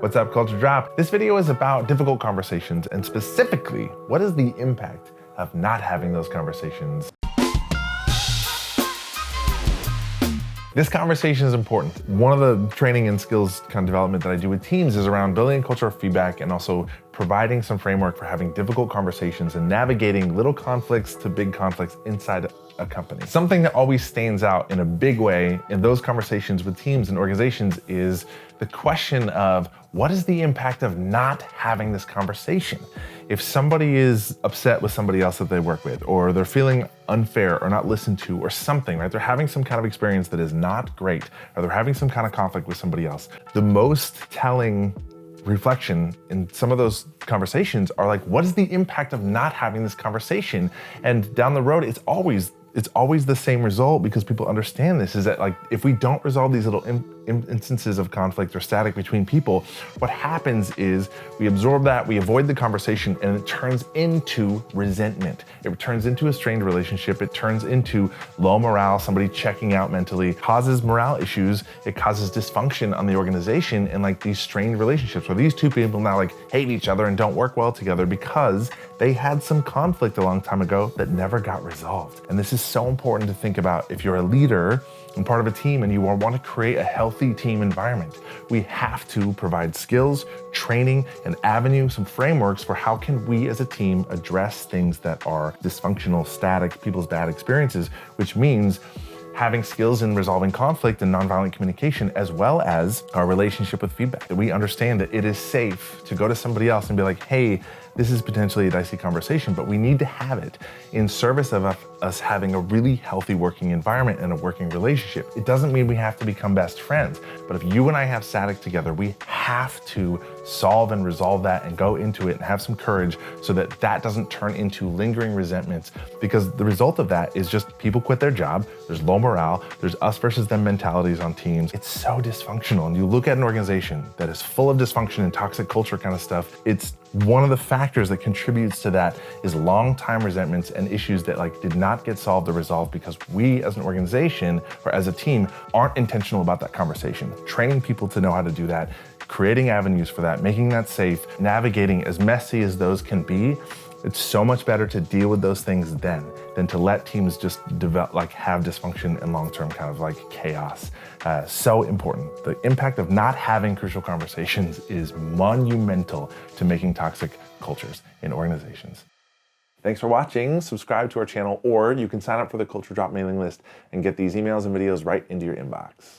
What's up, Culture Drop? This video is about difficult conversations and specifically, what is the impact of not having those conversations? This conversation is important. One of the training and skills kind of development that I do with teams is around building a culture of feedback and also providing some framework for having difficult conversations and navigating little conflicts to big conflicts inside a company. Something that always stands out in a big way in those conversations with teams and organizations is the question of what is the impact of not having this conversation? If somebody is upset with somebody else that they work with, or they're feeling unfair or not listened to or something, right? They're having some kind of experience that is not great, or they're having some kind of conflict with somebody else. The most telling reflection in some of those conversations are like, what is the impact of not having this conversation? And down the road, it's always the same result, because people understand this, is that like, if we don't resolve these little instances of conflict or static between people, what happens is we absorb that, we avoid the conversation, and it turns into resentment. It turns into a strained relationship. It turns into low morale, somebody checking out mentally, causes morale issues. It causes dysfunction on the organization and like these strained relationships where these two people now like hate each other and don't work well together because they had some conflict a long time ago that never got resolved. And this is so important to think about if you're a leader and part of a team and you want to create a healthy team environment. We have to provide skills, training, and avenue, some frameworks for how can we as a team address things that are dysfunctional, static, people's bad experiences, which means having skills in resolving conflict and nonviolent communication, as well as our relationship with feedback. That we understand that it is safe to go to somebody else and be like, hey, this is potentially a dicey conversation, but we need to have it in service of us having a really healthy working environment and a working relationship. It doesn't mean we have to become best friends, but if you and I have static together, we have to solve and resolve that and go into it and have some courage so that that doesn't turn into lingering resentments, because the result of that is just people quit their job, there's low morale, there's us versus them mentalities on teams. It's so dysfunctional. And you look at an organization that is full of dysfunction and toxic culture kind of stuff, it's one of the factors that contributes to that is long-time resentments and issues that like did not get solved or resolved because we as an organization or as a team aren't intentional about that conversation. Training people to know how to do that, creating avenues for that, making that safe, navigating as messy as those can be. It's so much better to deal with those things then than to let teams just develop, like have dysfunction and long-term kind of like chaos. So important. The impact of not having crucial conversations is monumental to making toxic cultures in organizations. Thanks for watching. Subscribe to our channel, or you can sign up for the Culture Drop mailing list and get these emails and videos right into your inbox.